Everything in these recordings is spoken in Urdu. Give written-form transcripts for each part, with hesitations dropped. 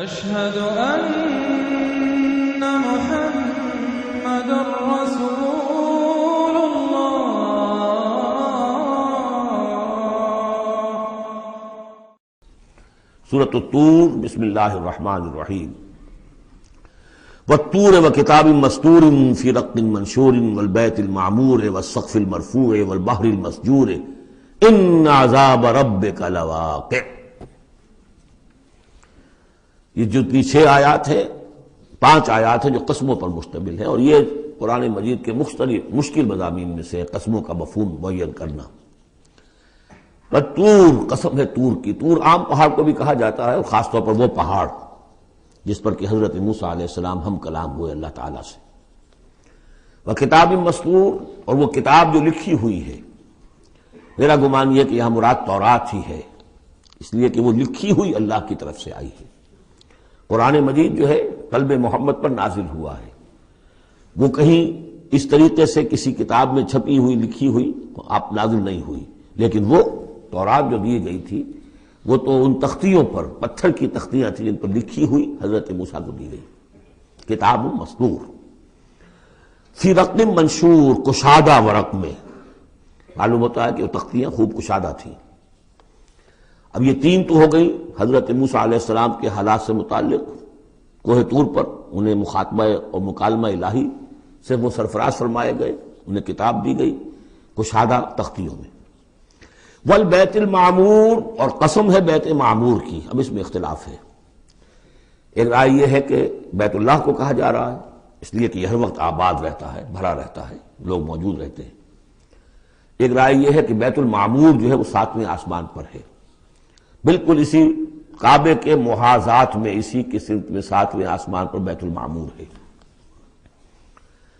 أشهد أن محمد رسول الله۔ سورۃ الطور، بسم اللہ الرحمن الرحیم۔ والطور وکتاب مسطور فی رق منشور والبیت المعمور والسقف المرفوع والبحر المسجور ان عذاب ربک لواقع۔ یہ جتنی 6 آیات ہیں، 5 آیات ہیں جو قسموں پر مشتمل ہیں، اور یہ قرآن مجید کے مختلف مشکل مضامین میں سے قسموں کا مفہوم معین کرنا۔ طور، قسم ہے طور کی۔ طور عام پہاڑ کو بھی کہا جاتا ہے، اور خاص طور پر وہ پہاڑ جس پر کہ حضرت موسیٰ علیہ السلام ہم کلام ہوئے اللہ تعالیٰ سے۔ وہ کتاب مسطور، اور وہ کتاب جو لکھی ہوئی ہے۔ میرا گمان یہ کہ یہاں مراد تورات ہی ہے، اس لیے کہ وہ لکھی ہوئی اللہ کی طرف سے آئی ہے۔ قرآن مجید جو ہے قلب محمد پر نازل ہوا ہے، وہ کہیں اس طریقے سے کسی کتاب میں چھپی ہوئی لکھی ہوئی آپ نازل نہیں ہوئی، لیکن وہ تورات جو دی گئی تھی وہ تو ان تختیوں پر، پتھر کی تختیاں تھیں جن پر لکھی ہوئی حضرت موسیٰ کو دی گئی۔ کتاب مسطور فی رق منشور، کشادہ ورق میں۔ معلوم ہوتا ہے کہ وہ تختیاں خوب کشادہ تھیں۔ اب یہ 3 تو ہو گئی حضرت موسیٰ علیہ السلام کے حالات سے متعلق۔ کوہ طور پر انہیں مخاطبہ اور مکالمہ الہی سے وہ سرفراز فرمائے گئے، انہیں کتاب دی گئی کشادہ تختیوں میں۔ والبیت المعمور، اور قسم ہے بیت معمور کی۔ اب اس میں اختلاف ہے۔ ایک رائے یہ ہے کہ بیت اللہ کو کہا جا رہا ہے، اس لیے کہ یہ ہر وقت آباد رہتا ہے، بھرا رہتا ہے، لوگ موجود رہتے ہیں۔ ایک رائے یہ ہے کہ بیت المعمور جو ہے وہ 7ویں آسمان پر ہے، بالکل اسی کعبے کے محاذات میں، اسی کی سمت میں 7ویں آسمان پر بیت المعمور ہے۔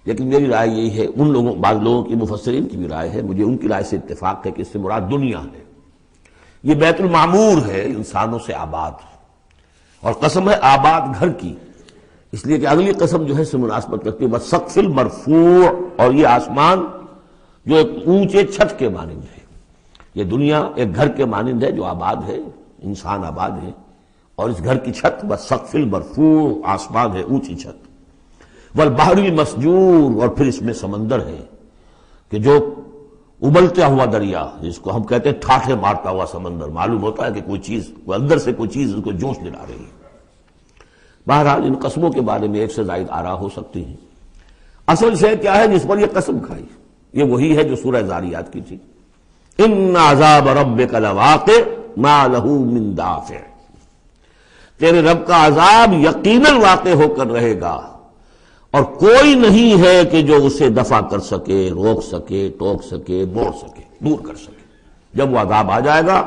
لیکن میری رائے یہی ہے، ان لوگوں، بعض لوگوں کی، مفسرین کی بھی رائے ہے، مجھے ان کی رائے سے اتفاق ہے کہ اس سے مراد دنیا ہے۔ یہ بیت المعمور ہے انسانوں سے آباد، اور قسم ہے آباد گھر کی، اس لیے کہ اگلی قسم جو ہے اس سے مناسبت رکھتی ہے والسقف المرفوع، اور یہ آسمان جو ایک اونچے چھت کے مانند ہے۔ یہ دنیا ایک گھر کے مانند ہے جو آباد ہے، انسان آباد ہے، اور اس گھر کی چھت والسقف المرفوع، آسمان ہے، اونچی چھت۔ والبحر المسجور، اور پھر اس میں سمندر ہے کہ جو ابلتا ہوا دریا، جس کو ہم کہتے ہیں ٹھاٹھے مارتا ہوا سمندر، معلوم ہوتا ہے کہ کوئی چیز، اندر سے کوئی چیز اس کو جوش دلا رہی ہے۔ بہرحال ان قسموں کے بارے میں 1 سے زائد آراء ہو سکتی ہیں۔ اصل شے کیا ہے جس پر یہ قسم کھائی؟ یہ وہی ہے جو سورہ ذاریات کی تھی، ان عذاب ربک لواقع ما لہ من دافع۔ تیرے رب کا عذاب یقیناً واقع ہو کر رہے گا، اور کوئی نہیں ہے کہ جو اسے دفع کر سکے، روک سکے، ٹوک سکے، موڑ سکے، دور کر سکے۔ جب وہ عذاب آ جائے گا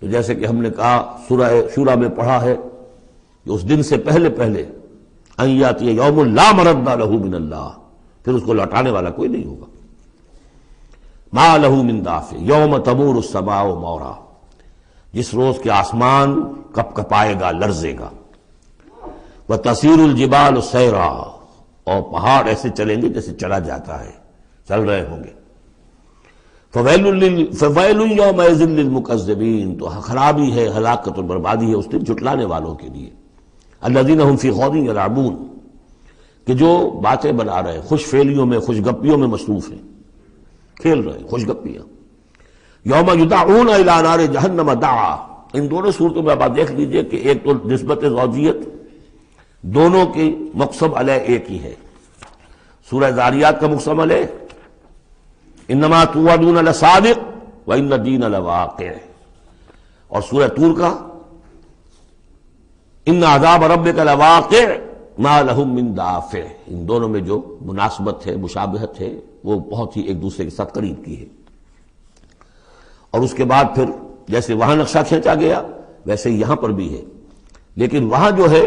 تو جیسے کہ ہم نے کہا سورہ شورى میں پڑھا ہے کہ اس دن سے پہلے ان یاتی یوم لا مرد لہ من اللہ، پھر اس کو لوٹانے والا کوئی نہیں ہوگا۔ ما لہ من دافع یوم تمور السماء مورا، جس روز کے آسمان کپ کپائے گا، لرزے گا۔ وَتَسِيرُ الْجِبَالُ سَيْرًا، اور پہاڑ ایسے چلیں گے جیسے چلا جاتا ہے، چل رہے ہوں گے۔ فَوَيْلٌ يَوْمَئِذٍ لِّلْمُكَذِّبِينَ، تو خرابی ہے، ہلاکت اور بربادی ہے اس دن جھٹلانے والوں کے لیے۔ الَّذِينَ هُمْ فِي خَوْضٍ يَلْعَبُونَ، کہ جو باتیں بنا رہے ہیں، خوش فعلیوں میں، خوش گپیوں میں مصروف ہیں، کھیل رہے ہیں خوش گپیاں۔ یوم یدعون الی نار جہنم دعا، ان دونوں صورتوں میں آپ دیکھ لیجئے کہ ایک تو نسبت زوجیت، دونوں کی مقسم علیہ ایک ہی ہے۔ سورہ ذاریات کا مقسم علیہ انما توعدون لصادق وان الدین لواقع، اور سورہ طور کا ان عذاب ربک لواقع ما لہ من دافع۔ ان دونوں میں جو مناسبت ہے، مشابہت ہے، وہ بہت ہی ایک دوسرے کے ساتھ قریب کی ہے۔ اور اس کے بعد پھر جیسے وہاں نقشہ کھینچا گیا ویسے یہاں پر بھی ہے، لیکن وہاں جو ہے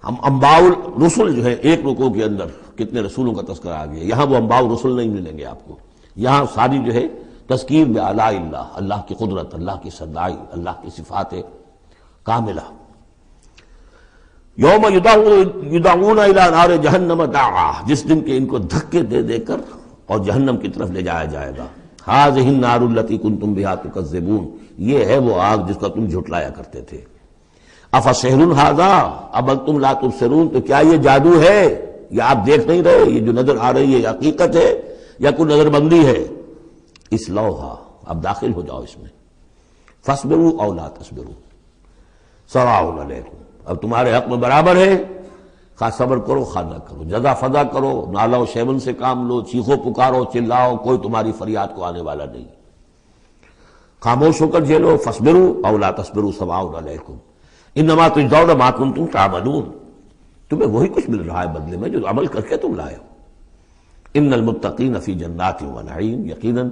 ہم انباء الرسل جو ہے، ایک رکوع کے اندر کتنے رسولوں کا تذکرہ آ گیا، یہاں وہ انباء الرسل نہیں ملیں گے آپ کو۔ یہاں ساری جو ہے تذکیر بآلاء اللہ، اللہ کی قدرت، اللہ کی صدائی، اللہ کی صفات کاملہ۔ یوم یدعون الی نار جہنم دعا، جس دن کے ان کو دھکے دے دے کر اور جہنم کی طرف لے جایا جائے گا۔ ھذہ النار التی کنتم بہا تکذبون، یہ ہے وہ آگ جس کا تم جھٹلایا کرتے تھے۔ افسحر ھذا اب انتم لا تبصرون، تو کیا یہ جادو ہے، یا آپ دیکھ نہیں رہے، یہ جو نظر آ رہی ہے یہ حقیقت ہے یا کوئی نظر بندی ہے؟ اصلوھا، اب داخل ہو جاؤ اس میں، فاصبروا او لا تصبروا سواء علیکم، اب تمہارے حق میں برابر ہے، خواہ صبر کرو خواہ نہ کرو، جزا فضا کرو، نالا و شیون سے کام لو، چیخو پکارو چلاؤ، کوئی تمہاری فریاد کو آنے والا نہیں، خاموش ہو کر جھیلو، فاصبروا او لا تصبروا سواء علیکم انما تجزون ما کنتم تعملون، تمہیں وہی کچھ مل رہا ہے بدلے میں جو عمل کر کے تم لائے ہو۔ ان المتقین فی جنات و نعیم، یقیناً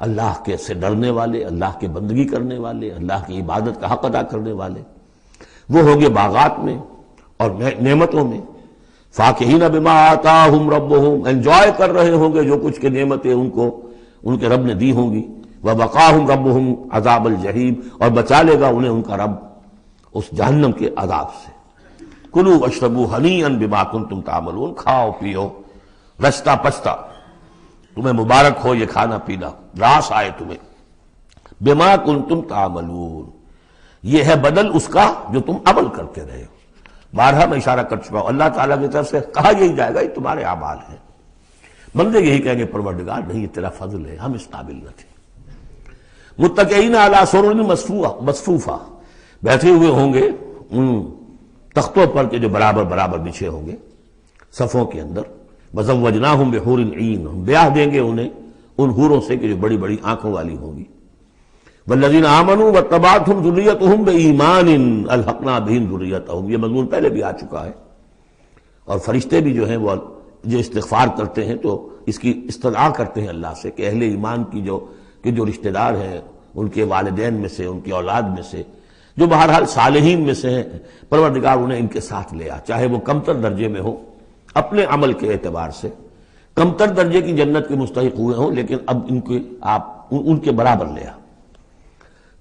اللہ کے سے ڈرنے والے، اللہ کے بندگی کرنے والے، اللہ کی عبادت کا حق ادا کرنے والے، وہ ہوں گے باغات میں اور نعمتوں میں، فاکہین بما آتاہم ربہم، انجوائے کر رہے ہوں گے جو کچھ کے نعمتیں ان کو ان کے رب نے دی ہوں گی، وبقاہم ربہم عذاب الجحیم، اور بچا لے گا انہیں ان کا رب اس جہنم کے عذاب سے۔ کلوا واشربوا ہنیئا بما کنتم تعملون، کھاؤ پیو رچتا پچتا، تمہیں مبارک ہو یہ کھانا پینا، راس آئے تمہیں، بما کنتم تعملون، یہ ہے بدل اس کا جو تم عمل کرتے رہے ہو۔ بارہا میں اشارہ کر چکا ہوں، اللہ تعالیٰ کی طرف سے کہا یہی جائے گا یہ تمہارے اعمال ہیں، بندے یہی کہیں گے پروردگار نہیں یہ تیرا فضل ہے، ہم اس قابل نہ تھے۔ متکئین علی سرر مصفوفہ، بیٹھے ہوئے ہوں گے ان تختوں پر کے جو برابر برابر بچھے ہوں گے صفوں کے اندر، وزوجناہم بحور عین، ہم بیاہ دیں گے انہیں ان حوروں سے کہ جو بڑی بڑی آنکھوں والی ہوں گی۔ والذین آمنوا واتبعتہم ذریتہم بایمان الحقنا بہم ذریتہم، یہ مضمون پہلے بھی آ چکا ہے، اور فرشتے بھی جو ہیں وہ جو استغفار کرتے ہیں تو اس کی استدعا کرتے ہیں اللہ سے کہ اہل ایمان کی جو رشتہ دار ہیں، ان کے والدین میں سے، ان کی اولاد میں سے، جو بہرحال صالحین میں سے ہیں، پروردگار انہیں ان کے ساتھ لے آ، چاہے وہ کمتر درجے میں ہو اپنے عمل کے اعتبار سے، کمتر درجے کی جنت کے مستحق ہوئے ہوں، لیکن اب ان کے آپ ان کے برابر لے آ۔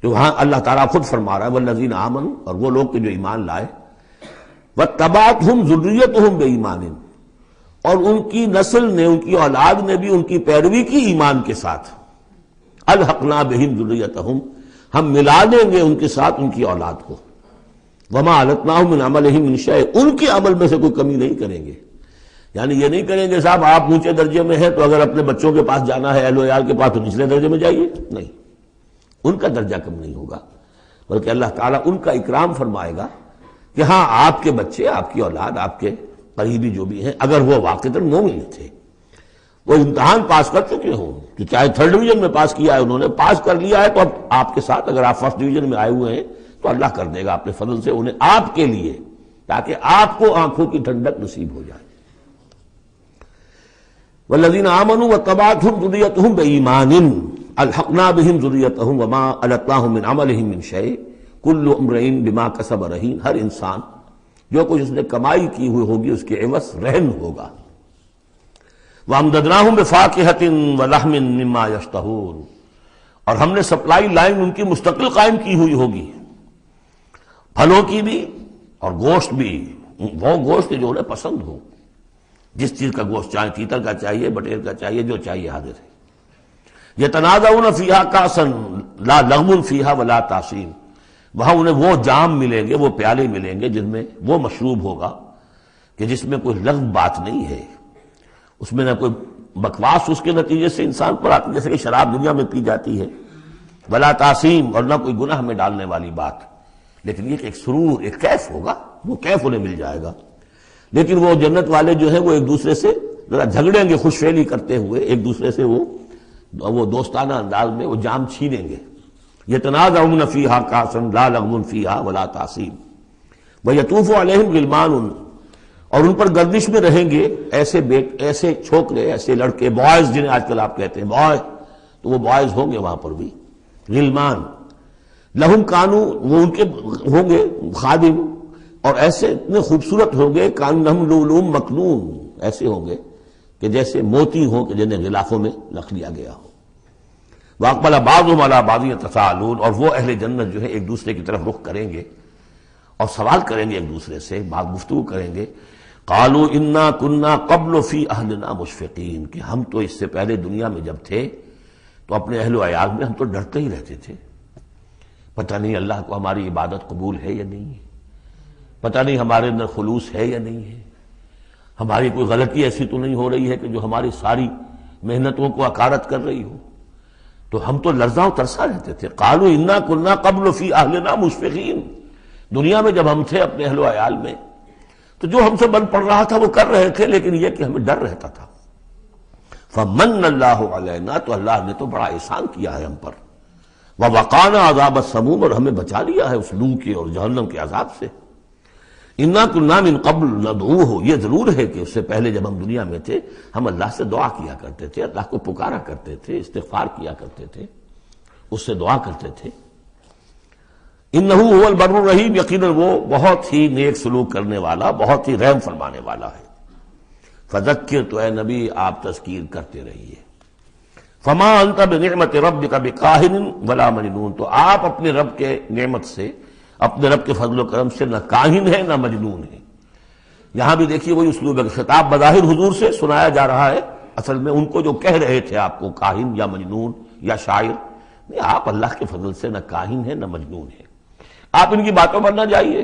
تو وہاں اللہ تعالیٰ خود فرما رہا ہے والذین آمنوا، اور وہ لوگ کہ جو ایمان لائے، واتبعتہم ذریتہم بایمان، اور ان کی نسل نے، ان کی اولاد نے بھی ان کی پیروی کی ایمان کے ساتھ، الحقنا بہم ذریتہم، ہم ملا دیں گے ان کے ساتھ ان کی اولاد کو، وما التناہم من عملہم من شیء، ان کے عمل میں سے کوئی کمی نہیں کریں گے، یعنی یہ نہیں کریں گے صاحب آپ اونچے درجے میں ہیں تو اگر اپنے بچوں کے پاس جانا ہے اہل و عیال کے پاس تو نچلے درجے میں جائیے، نہیں، ان کا درجہ کم نہیں ہوگا، بلکہ اللہ تعالیٰ ان کا اکرام فرمائے گا کہ ہاں آپ کے بچے، آپ کی اولاد، آپ کے قریبی جو بھی ہیں، اگر وہ واقعتاً مومن تھے، وہ امتحان پاس کر چکے ہوں، کہ چاہے 3rd ڈویژن میں پاس کیا ہے انہوں نے، پاس کر لیا ہے، تو اب آپ کے ساتھ اگر آپ 1st ڈویژن میں آئے ہوئے ہیں تو اللہ کر دے گا اپنے فضل سے انہیں آپ کے لیے، تاکہ آپ کو آنکھوں کی ٹھنڈک نصیب ہو جائے۔ والذین آمنوا واتبعتہم ذریتہم بایمان الحقنا بہم ذریتہم وما التناہم من عملہم من شیء کل امرئ بما کسب رہین، ہر انسان جو کچھ اس نے کمائی کی ہوئی ہوگی اس کے عوض رہن ہوگا۔ وَأَمْدَدْنَاهُمْ بِفَاكِهَةٍ وَلَحْمٍ مِّمَّا يَشْتَهُونَ، اور ہم نے سپلائی لائن ان کی مستقل قائم کی ہوئی ہوگی، پھلوں کی بھی اور گوشت بھی، وہ گوشت جو انہیں پسند ہو، جس چیز کا گوشت چاہے تیتر کا چاہیے، بٹیر کا چاہیے، جو چاہیے حاضر ہے۔ يَتَنَازَعُونَ فِيهَا كَأْسًا لَا لَغْوٌ فِيهَا وَلَا تَأْثِيمٌ، وہاں انہیں وہ جام ملیں گے، وہ پیالے ملیں گے جن میں وہ مشروب ہوگا کہ جس میں کوئی لغو بات نہیں ہے، اس میں نہ کوئی بکواس اس کے نتیجے سے انسان پر آتی جیسے کہ شراب دنیا میں پی جاتی ہے، ولا تعصیم، اور نہ کوئی گناہ میں ڈالنے والی بات، لیکن یہ کہ ایک سرور، ایک کیف ہوگا، وہ کیف انہیں مل جائے گا۔ لیکن وہ جنت والے جو ہیں وہ ایک دوسرے سے ذرا جھگڑیں گے، خوش فہمی کرتے ہوئے ایک دوسرے سے وہ دوستانہ انداز میں وہ جام چھینیں گے۔ یتنازعون فیہا کأسا لا لغو فیہا ولا تعصیم ویطوف علیہم غلمان، اور ان پر گردش میں رہیں گے ایسے چھوکرے، ایسے لڑکے، بوائز جنہیں آج کل آپ کہتے ہیں بوائے، تو وہ بوائز ہوں گے وہاں پر بھی، غلمان لہم کانو، وہ ان کے ہوں گے خادم، اور ایسے اتنے خوبصورت ہوں گے کانہم لؤلؤ مکنون، ایسے ہوں گے کہ جیسے موتی ہوں کہ جنہیں غلافوں میں رکھ لیا گیا ہو۔ واقبل بعضهم علی بعض یتساءلون، اور وہ اہل جنت جو ہے ایک دوسرے کی طرف رخ کریں گے اور سوال کریں گے ایک دوسرے سے، بات گفتگو کریں گے، قالوا انا كنا قبل فی اہلنا مشفقین، کہ ہم تو اس سے پہلے دنیا میں جب تھے تو اپنے اہل و عیال میں ہم تو ڈرتے ہی رہتے تھے، پتہ نہیں اللہ کو ہماری عبادت قبول ہے یا نہیں ہے، پتہ نہیں ہمارے اندر خلوص ہے یا نہیں ہے، ہماری کوئی غلطی ایسی تو نہیں ہو رہی ہے کہ جو ہماری ساری محنتوں کو اکارت کر رہی ہو۔ تو ہم تو لرزاں و ترسا رہتے تھے۔ قالوا انا كنا قبل فی اہلنا مشفقین، دنیا میں جب ہم تھے اپنے اہل و عیال میں تو جو ہم سے بن پڑ رہا تھا وہ کر رہے تھے، لیکن یہ کہ ہمیں ڈر رہتا تھا۔ فمن اللہ علینا، تو اللہ نے تو بڑا احسان کیا ہے ہم پر، ووقانا عذاب السموم، اور ہمیں بچا لیا ہے اس لو کے اور جہنم کے عذاب سے۔ انا كنا من قبل ندعوہ، یہ ضرور ہے کہ اس سے پہلے جب ہم دنیا میں تھے ہم اللہ سے دعا کیا کرتے تھے، اللہ کو پکارا کرتے تھے، استغفار کیا کرتے تھے، اس سے دعا کرتے تھے۔ انہ هو البر الرحیم، یقیناً وہ بہت ہی نیک سلوک کرنے والا، بہت ہی رحم فرمانے والا ہے۔ فذکر، تو اے نبی آپ تذکیر کرتے رہیے۔ فما انت بنعمت ربک بکاہن ولا مجنون، تو آپ اپنے رب کے نعمت سے، اپنے رب کے فضل و کرم سے نہ کاہن ہے نہ مجنون ہے۔ یہاں بھی دیکھیے وہی اسلوب ہے، خطاب بظاہر حضور سے سنایا جا رہا ہے، اصل میں ان کو جو کہہ رہے تھے آپ کو کاہن یا مجنون یا شاعر، نہیں، آپ اللہ کے فضل سے نہ کاہن ہے نہ مجنون ہے۔ آپ ان کی باتوں پر نہ جائیے،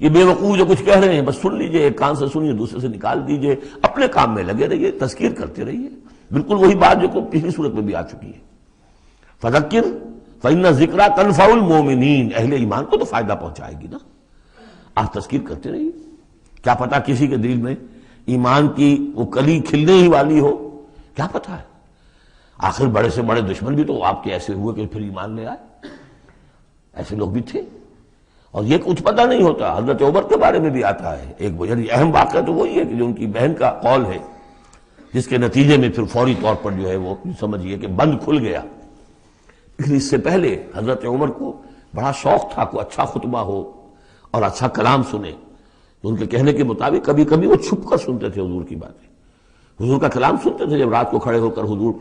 یہ بے وقوف جو کچھ کہہ رہے ہیں بس سن لیجئے، ایک کان سے سنیے دوسرے سے نکال دیجئے، اپنے کام میں لگے رہیے، تذکیر کرتے رہیے، بالکل وہی بات جو پچھلی صورت میں بھی آ چکی ہے۔ فذکر فإن ذکریٰ تنفع المؤمنین، اہل ایمان کو تو فائدہ پہنچائے گی نا، آپ تذکیر کرتے رہیے، کیا پتا کسی کے دل میں ایمان کی وہ کلی کھلنے ہی والی ہو، کیا پتا ہے، آخر بڑے سے بڑے دشمن بھی تو آپ کے ایسے ہوئے کہ پھر ایمان لے آئے، ایسے لوگ بھی تھے، اور یہ کچھ پتہ نہیں ہوتا۔ حضرت عمر کے بارے میں بھی آتا ہے ایک بڑی اہم واقعہ، تو وہی ہے کہ جو ان کی بہن کا قول ہے، جس کے نتیجے میں پھر فوری طور پر جو ہے وہ سمجھیے کہ بند کھل گیا۔ لیکن اس سے پہلے حضرت عمر کو بڑا شوق تھا کوئی اچھا خطبہ ہو اور اچھا کلام سنے، تو ان کے کہنے کے مطابق کبھی کبھی وہ چھپ کر سنتے تھے حضور کی باتیں، حضور کا کلام سنتے تھے جب رات کو کھڑے ہو کر حضور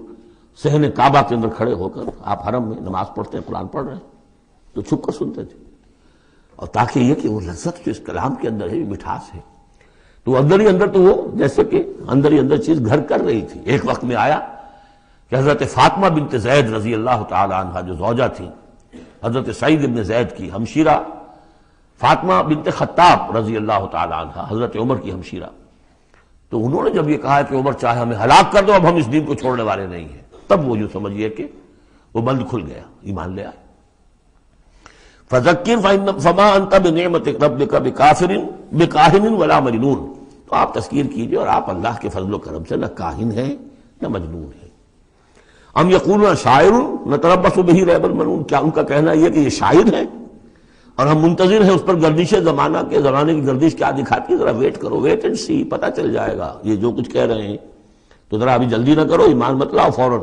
صحن کعبہ کے اندر کھڑے ہو کر، آپ حرم میں نماز پڑھتے ہیں، قرآن پڑھ رہے ہیں، تو چھپ کر سنتے تھے، اور تاکہ یہ کہ وہ لذت جو اس کلام کے اندر ہے، مٹھاس ہے، تو اندر ہی اندر تو وہ جیسے کہ اندر ہی اندر چیز گھر کر رہی تھی۔ ایک وقت میں آیا کہ حضرت فاطمہ بنت زید رضی اللہ تعالی عنہ جو زوجہ تھی حضرت سعید بن زید کی ہمشیرہ، فاطمہ بنت خطاب رضی اللہ تعالی عنہ حضرت عمر کی ہمشیرہ، تو انہوں نے جب یہ کہا کہ عمر چاہے ہمیں ہلاک کر دو، اب ہم اس دین کو چھوڑنے والے نہیں ہیں، تب وہ جو سمجھیے کہ وہ بند کھل گیا، ایمان لے آئے۔ فذکر فما انت بنعمت ربک بکاہن ولا مجنون، تو آپ تذکیر کیجئے اور آپ اللہ کے فضل و کرم سے نہ کاہن ہیں نہ مجنون ہیں۔ ام یقولون شاعر نتربص بہ ریب المنون، کیا ان کا کہنا یہ کہ یہ شاعر ہے اور ہم منتظر ہیں اس پر گردش زمانہ کے، زمانے کی گردش کیا دکھاتی ہے، ذرا ویٹ کرو، ویٹ اینڈ سی، پتہ چل جائے گا یہ جو کچھ کہہ رہے ہیں، تو ذرا ابھی جلدی نہ کرو، ایمان مت لاؤ فوراً۔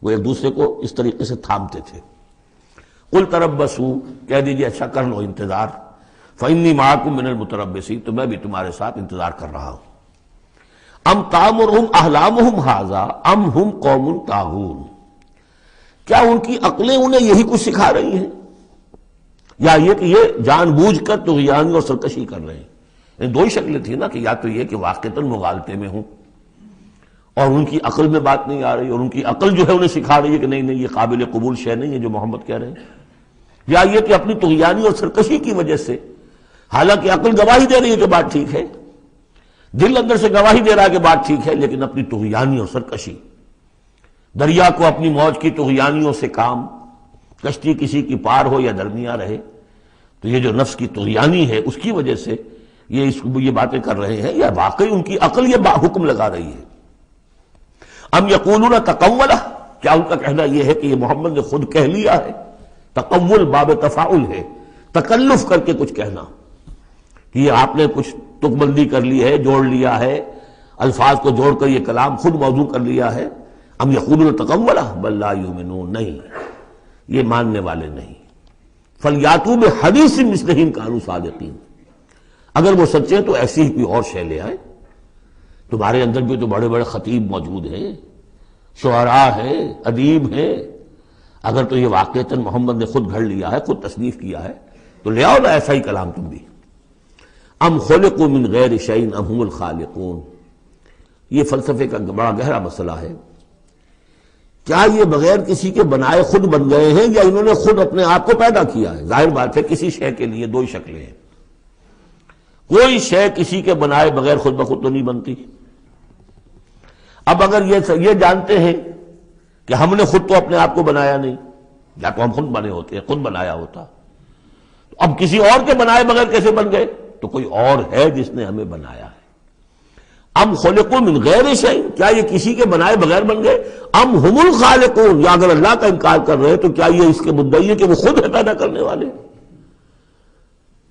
وہ ایک دوسرے کو اس طریقے سے تھامتے تھے۔ قل تربصوا، کہہ دیجیے اچھا کر لو انتظار، فإنی معکم من المتربصین، تو میں بھی تمہارے ساتھ انتظار کر رہا ہوں۔ ام تامرہم احلامہم ھذا ام ہم قوم طاغون، کیا ان کی عقلیں انہیں یہی کچھ سکھا رہی ہیں، یا یہ کہ یہ جان بوجھ کر طغیان اور سرکشی کر رہے ہیں؟ دو ہی شکلیں تھیں نا، کہ یا تو یہ کہ واقعتاً مغالطے میں ہوں اور ان کی عقل میں بات نہیں آ رہی، اور ان کی عقل جو ہے انہیں سکھا رہی ہے کہ نہیں نہیں یہ قابل قبول شے نہیں ہے جو محمد کہہ رہے ہیں، یا یہ کہ اپنی طغیانی اور سرکشی کی وجہ سے، حالانکہ عقل گواہی دے رہی ہے کہ بات ٹھیک ہے، دل اندر سے گواہی دے رہا ہے کہ بات ٹھیک ہے، لیکن اپنی طغیانی اور سرکشی، دریا کو اپنی موج کی طغیانیوں سے کام، کشتی کسی کی پار ہو یا درمیاں رہے، تو یہ جو نفس کی طغیانی ہے اس کی وجہ سے یہ باتیں کر رہے ہیں، یا واقعی ان کی عقل یہ حکم لگا رہی ہے؟ ام یقولون تقولہ، کیا ان کا کہنا یہ ہے کہ یہ محمد نے خود کہہ لیا ہے؟ تقول باب تفاعل ہے، تکلف کر کے کچھ کہنا، کہ یہ آپ نے کچھ تک بندی کر لی ہے، جوڑ لیا ہے، الفاظ کو جوڑ کر یہ کلام خود موضوع کر لیا ہے۔ ام یقولون تقولہ بل لا یؤمنون، نہیں یہ ماننے والے نہیں۔ فلیاتوا بحدیث مثلہ ان کانوا صادقین، اگر وہ سچے ہیں تو ایسی ہی کوئی اور شے لے آئے، تمہارے اندر بھی تو بڑے بڑے خطیب موجود ہیں، شعراء ہیں، ادیب ہیں، اگر تو یہ واقعتاً محمد نے خود گھڑ لیا ہے، خود تصنیف کیا ہے، تو لے آؤ نا ایسا ہی کلام تم بھی۔ ام خلقوا من غیر شیء ام هم الخالقون، یہ فلسفے کا بڑا گہرا مسئلہ ہے، کیا یہ بغیر کسی کے بنائے خود بن گئے ہیں، یا انہوں نے خود اپنے آپ کو پیدا کیا ہے؟ ظاہر بات ہے کسی شے کے لیے دو ہی شکلیں ہیں، کوئی شے کسی کے بنائے بغیر خود بخود تو نہیں بنتی۔ اب اگر یہ جانتے ہیں کہ ہم نے خود تو اپنے آپ کو بنایا نہیں، یا تو ہم خود بنے ہوتے ہیں، خود بنایا ہوتا، تو اب کسی اور کے بنائے بغیر کیسے بن گئے؟ تو کوئی اور ہے جس نے ہمیں بنایا ہے۔ ام خلقوا من غیر شیء، کیا یہ کسی کے بنائے بغیر بن گئے؟ ام ہم الخالقون، یا اگر اللہ کا انکار کر رہے ہیں تو کیا یہ اس کے مدعی ہے کہ وہ خود ہے پیدا کرنے والے؟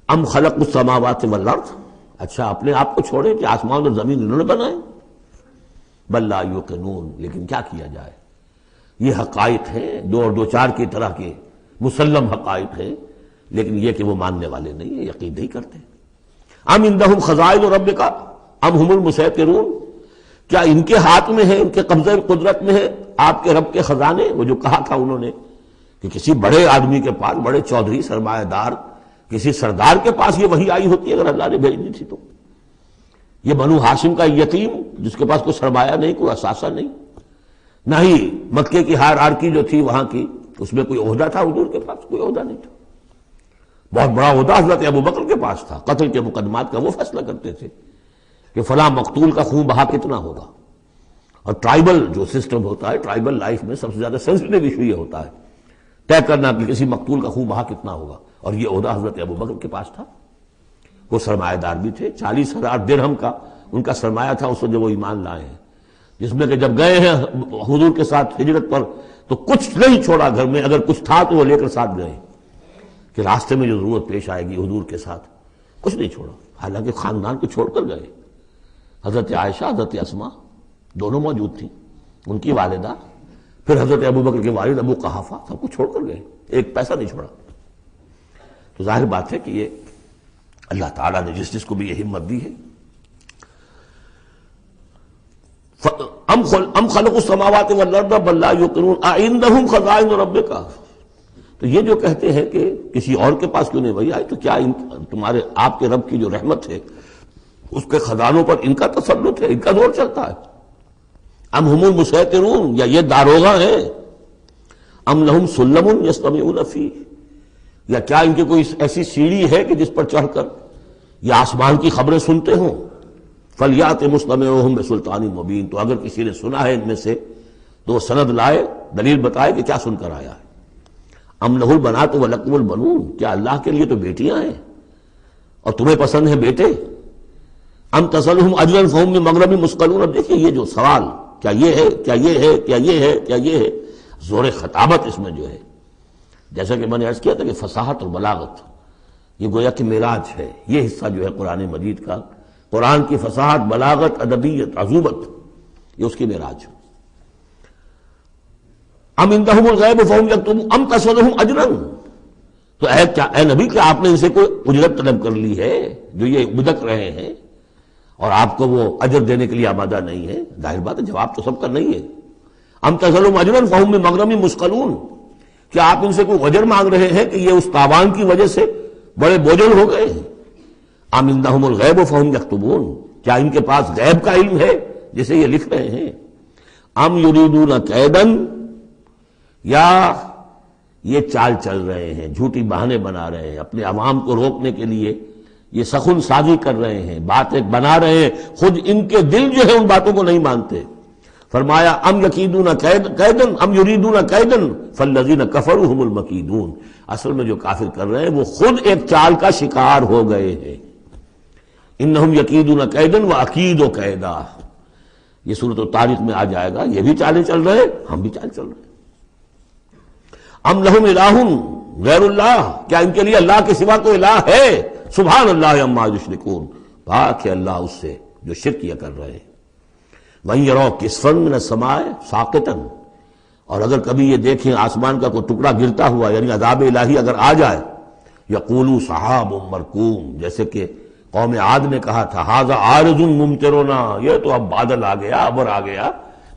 ام خلقوا السماوات والارض، اچھا اپنے آپ کو چھوڑے کہ آسمان اور زمین انہوں نے بنائے؟ بل لا یوقنون، لیکن کیا کیا جائے، یہ حقائق ہیں دو اور دو چار کی طرح کے مسلم حقائق ہیں، لیکن یہ کہ وہ ماننے والے نہیں ہیں، یقین نہیں کرتے۔ ام عندہم خزائن ربک ام ہم المسیطرون، کیا ان کے ہاتھ میں ہے، ان کے قبضہ قدرت میں ہے آپ کے رب کے خزانے؟ وہ جو کہا تھا انہوں نے کہ کسی بڑے آدمی کے پاس، بڑے چودھری سرمایہ دار کسی سردار کے پاس یہ وحی آئی ہوتی اگر اللہ نے بھیجنی تھی تو۔ یہ بنو ہاشم کا یتیم جس کے پاس کوئی سرمایہ نہیں، کوئی اثاثہ نہیں، نہ ہی مکے کی ہائرارکی جو تھی وہاں کی اس میں کوئی عہدہ تھا، حضور کے پاس کوئی عہدہ نہیں تھا۔ بہت بڑا عہدہ حضرت ابوبکر کے پاس تھا، قتل کے مقدمات کا وہ فیصلہ کرتے تھے کہ فلاں مقتول کا خون بہا کتنا ہوگا۔ اور ٹرائبل جو سسٹم ہوتا ہے، ٹرائبل لائف میں سب سے زیادہ سینسٹیو ایشو یہ ہوتا ہے طے کرنا کہ کسی مقتول کا خون بہا کتنا ہوگا، اور یہ عہدہ حضرت ابوبکر کے پاس تھا۔ وہ سرمایہ دار بھی تھے، 40,000 درہم کا ان کا سرمایہ تھا اس وقت جب وہ ایمان لائے ہیں، جس میں کہ جب گئے ہیں حضور کے ساتھ ہجرت پر تو کچھ نہیں چھوڑا گھر میں، اگر کچھ تھا تو وہ لے کر ساتھ گئے کہ راستے میں جو ضرورت پیش آئے گی حضور کے ساتھ، کچھ نہیں چھوڑا، حالانکہ خاندان کو چھوڑ کر گئے۔ حضرت عائشہ، حضرت اسماء دونوں موجود تھیں، ان کی والدہ، پھر حضرت ابوبکر کے والد ابو قحافہ، سب کو چھوڑ کر گئے، ایک پیسہ نہیں چھوڑا۔ تو ظاہر بات ہے کہ یہ اللہ تعالیٰ نے جس کو بھی یہ ہمت دی ہے۔ ام خلقوا السماوات والارض بل لا یوقنون اعندہم خزائن ربک، تو یہ جو کہتے ہیں کہ کسی اور کے پاس کیوں نہیں وہی آئی، تو کیا تمہارے آپ کے رب کی جو رحمت ہے اس کے خزانوں پر ان کا تسلط ہے، ان کا زور چلتا ہے؟ ام ہم المسیطرون، یا یہ داروغہ ہیں؟ ام لہم سلم یستمعون فیہ، یا کیا ان کی کوئی ایسی سیڑھی ہے کہ جس پر چڑھ کر یہ آسمان کی خبریں سنتے ہوں؟ فلیات مستمعہم بسلطان مبین، تو اگر کسی نے سنا ہے ان میں سے تو وہ سند لائے، دلیل بتائے کہ کیا سن کر آیا ہے۔ ام لہ البنات ولکم البنون، کیا اللہ کے لیے تو بیٹیاں ہیں اور تمہیں پسند ہیں بیٹے؟ ام تسألہم اجرا فہم من مغرم مثقلون، اب دیکھیے یہ جو سوال، کیا یہ ہے، کیا یہ ہے، کیا یہ ہے، کیا یہ ہے، زور خطابت اس میں جو ہے، جیسا کہ میں نے عرض کیا تھا کہ فصاحت اور بلاغت یہ گویا کہ معراج ہے، یہ حصہ جو ہے قرآن مجید کا، قرآن کی فصاحت، بلاغت، ادبیت، عذوبت، یہ اس کی معراج۔ ام عندہم الغیب فہم یکتبون ام تسألہم اجرا، تو اے نبی کیا آپ نے ان سے کوئی اجرت طلب کر لی ہے جو یہ بدک رہے ہیں اور آپ کو وہ اجر دینے کے لیے آمادہ نہیں ہے؟ ظاہر بات ہے جواب تو سب کا نہیں ہے۔ ام تسألہم اجرا فہم من مغرم مثقلون، کیا آپ ان سے کوئی اجر مانگ رہے ہیں کہ یہ اس تاوان کی وجہ سے بڑے بوجھل ہو گئے ہیں؟ ام عندہم الغیب فہم یکتبون، کیا ان کے پاس غیب کا علم ہے جسے یہ لکھ رہے ہیں؟ ام یریدون کیدا، یا یہ چال چل رہے ہیں، جھوٹی بہانے بنا رہے ہیں اپنے عوام کو روکنے کے لیے، یہ سخن سازی کر رہے ہیں، باتیں بنا رہے ہیں، خود ان کے دل جو ہے ان باتوں کو نہیں مانتے۔ فرمایا ام یکیدون کیدا ام یریدون کیدا فالذین کفروا هم المکیدون، اصل میں جو کافر کر رہے ہیں وہ خود ایک چال کا شکار ہو گئے ہیں۔ انہم یکیدون کیدا واکید کیدا، یہ سورۃ الطارق میں آ جائے گا، یہ بھی چالیں چل رہے ہیں، ہم بھی چال چل رہے ہیں۔ ام لہم الہ غیر اللہ، کیا ان کے لیے اللہ کے سوا کوئی الہ ہے؟ سبحان اللہ عما یشرکون، پاک ہے اللہ اس سے جو شرک کیا کر رہے ہیں۔ وَإِن يَرَوْا كِسْفًا مِّنَ السَّمَاءِ سَاقِطًا، اور اگر کبھی یہ دیکھیں آسمان کا کوئی ٹکڑا گرتا ہوا، یعنی عذاب الہی اگر آ جائے، یقولوا سحاب مرکوم، جیسے کہ قوم عاد نے کہا تھا ھذا عارض ممطرنا، یہ تو اب بادل آ گیا، ابر آ گیا،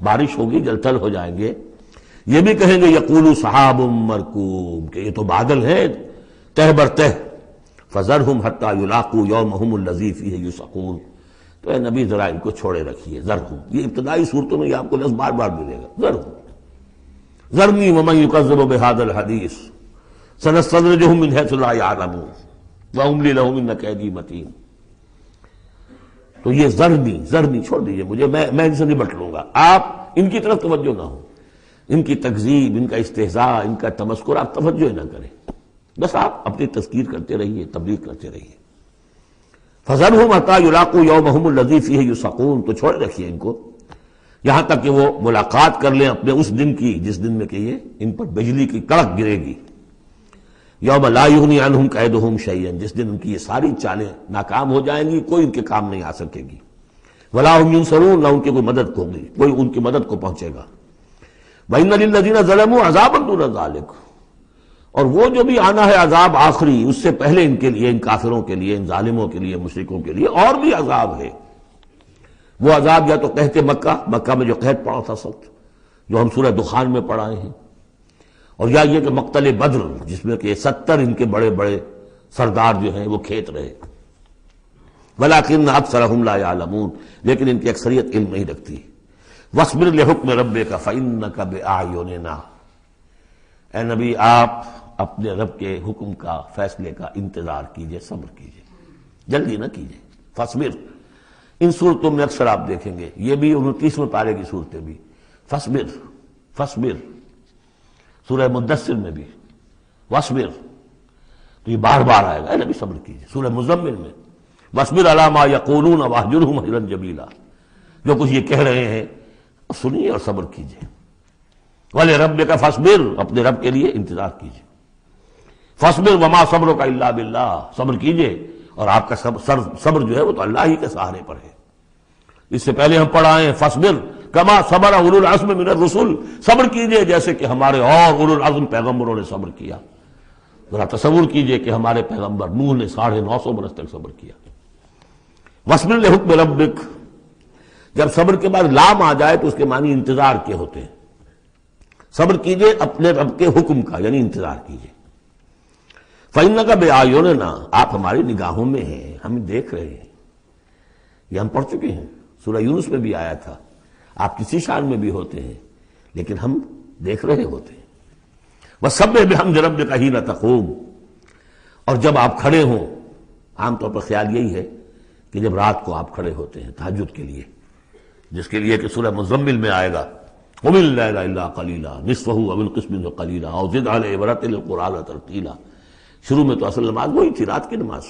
بارش ہوگی، جل تھل ہو جائیں گے۔ یہ بھی کہیں گے یقولوا سحاب مرکوم، کہ یہ تو بادل ہے تہ بر تہ، فذرہم حتی یلاقوا یومہم الذی فیہ یوسقون، تو اے نبی ذرا ان کو چھوڑے رکھیے، ذرہم، یہ ابتدائی صورتوں میں یہ آپ کو لفظ بار بار ملے گا، ذرہم ذرنی ومن یکذب بہذا الحدیث سنستدرجہم من حیث لا یعلمون واملی لہم ان کیدی متین۔ تو یہ زرنی چھوڑ دیجئے مجھے، میں ان سے نبٹ لوں گا، آپ ان کی طرف توجہ نہ ہو، ان کی تکذیب، ان کا استہزاء، ان کا تمسخر آپ توجہ نہ کریں، بس آپ اپنی تذکیر کرتے رہیے، تبلیغ کرتے رہیے۔ فَذَرْهُمْ حَتَّىٰ يُلَاقُوا يَوْمَهُمُ الَّذِي فِيهِ يُوعَدُونَ، تو چھوڑ رکھیے ان کو یہاں تک کہ وہ ملاقات کر لیں اپنے اس دن کی جس دن میں کہ یہ ان پر بجلی کی کڑک گرے گی۔ یوم لا یغنی عنہم کیدہم شیئا، جس دن ان کی یہ ساری چالیں ناکام ہو جائیں گی، کوئی ان کے کام نہیں آ سکے گی۔ ولا ہم ینصرون، نہ ان کی کوئی مدد ہوگی، کوئی ان کی مدد کو پہنچے گا۔ وَإِنَّ لِلَّذِينَ ظَلَمُوا عَذَابًا دُونَ ذَلِكَ، اور وہ جو بھی آنا ہے عذاب آخری، اس سے پہلے ان کے لیے، ان کافروں کے لیے، ان ظالموں کے لیے، مشرکوں کے لیے اور بھی عذاب ہے۔ وہ عذاب یا تو قحط مکہ میں جو قحط پڑا تھا سخت، جو ہم سورہ دخان میں پڑھائے ہیں، اور یا یہ کہ مقتل بدر جس میں کہ 70 ان کے بڑے بڑے سردار جو ہیں وہ کھیت رہے۔ وَلَٰكِنَّ أَكْثَرَهُمْ لَا يَعْلَمُونَ، لیکن ان کی اکثریت علم نہیں رکھتی۔ وَاصْبِرْ لِحُكْمِ رَبِّكَ فَإِنَّكَ بِأَعْيُنِنَا، اے نبی آپ اپنے رب کے حکم کا، فیصلے کا انتظار کیجئے، صبر کیجئے، جلدی نہ کیجئے۔ فَاصْبِرْ، ان صورتوں میں اکثر آپ دیکھیں گے، یہ بھی 29ویں پارے کی صورتیں بھی، فَاصْبِرْ، سورہ مدثر میں بھی وَاصْبِرْ، تو یہ بار بار آئے گا، اے نبی صبر کیجئے۔ سورہ مزمل میں وَاصْبِرْ عَلَىٰ مَا يَقُولُونَ وَاهْجُرْهُمْ هَجْرًا جَمِيلًا، جو کچھ یہ کہہ رہے ہیں سنیے اور صبر کیجئے۔ وَلِرَبِّكَ فَاصْبِرْ، اپنے رب کے لیے انتظار کیجئے۔ فَاصْبِرْ وَمَا صَبْرُكَ إِلَّا بِاللَّهِ، صبر کیجئے اور آپ کا صبر جو ہے وہ تو اللہ ہی کے سہارے پر ہے۔ اس سے پہلے ہم پڑھائے ہیں فَاصْبِرْ کما صبر اولو العزم من الرسل، صبر کیجئے جیسے کہ ہمارے اور اولو العزم پیغمبروں نے صبر کیا۔ ذرا تصور کیجئے کہ ہمارے پیغمبر نوح نے 950 برس تک صبر کیا۔ وَاصْبِرْ لِحُكْمِ رَبِّكَ، جب صبر کے بعد لام آ جائے تو اس کے معنی انتظار کے ہوتے ہیں۔ صبر کیجئے اپنے رب کے حکم کا، یعنی انتظار کیجئے۔ فَإِنَّكَ بِأَعْيُنِنَا، آپ ہماری نگاہوں میں ہیں، ہم دیکھ رہے ہیں۔ یہ ہم پڑھ چکے ہیں، سورہ یونس میں بھی آیا تھا، آپ کسی شان میں بھی ہوتے ہیں لیکن ہم دیکھ رہے ہوتے ہیں۔ وَسَبِّحْ بِحَمْدِ رَبِّكَ حِينَ تَقُومُ، اور جب آپ کھڑے ہوں، عام طور پر خیال یہی ہے کہ جب رات کو آپ کھڑے ہوتے ہیں تہجد کے لیے، جس کے لیے کہ سورہ مزمل میں آئے گا قُمِ اللَّيْلَ إِلَّا قَلِيلًا نِصْفَهُ أَوِ انقُصْ مِنْهُ قَلِيلًا أَوْ زِدْ عَلَيْهِ وَرَتِّلِ الْقُرْآنَ تَرْتِيلًا۔ شروع میں تو اصل نماز وہی تھی، رات کی نماز،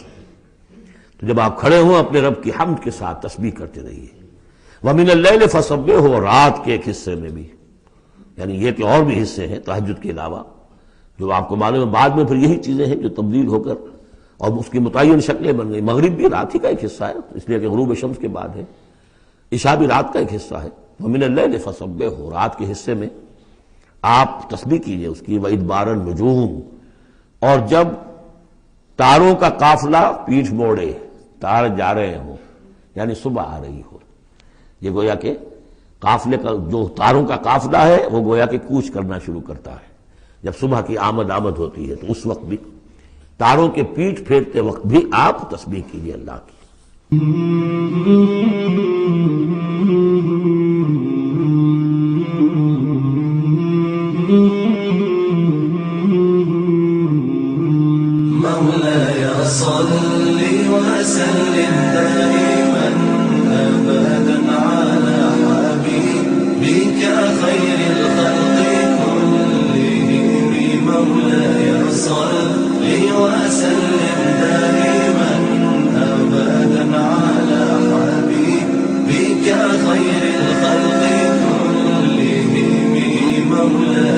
تو جب آپ کھڑے ہوں اپنے رب کی حمد کے ساتھ تسبیح کرتے رہیے۔ وَمِنَ اللَّيْلِ فَسَبِّحْهُ، اور رات کے ایک حصے میں بھی، یعنی یہ کہ اور بھی حصے ہیں تہجد کے علاوہ، جو آپ کو معلوم ہے بعد میں پھر یہی چیزیں ہیں جو تبدیل ہو کر اور اس کی متعین شکلیں بن گئی۔ مغرب بھی رات ہی کا ایک حصہ ہے، اس لیے کہ غروب شمس کے بعد ہے، عشاء بھی رات کا ایک حصہ ہے۔ وَمِنَ اللَّيْلِ فَسَبِّحْهُ، رات کے حصے میں آپ تسبیح کیجئے اس کی۔ وَإِدْبَارَ النُّجُومِ، اور جب تاروں کا قافلہ پیٹھ موڑے، تار جا رہے ہوں یعنی صبح آ رہی ہو، یہ گویا کہ قافلے کا جو تاروں کا قافلہ ہے وہ گویا کہ کوچ کرنا شروع کرتا ہے۔ جب صبح کی آمد ہوتی ہے تو اس وقت بھی، تاروں کے پیٹھ پھیرتے وقت بھی آپ تسبیح کیجئے اللہ کی۔ مولاي صل وسلم دائما أبدا على حبيبك خير الخلق كلهم، مولاي صل وسلم دائما أبدا على حبيبك خير الخلق كلهم، مولاي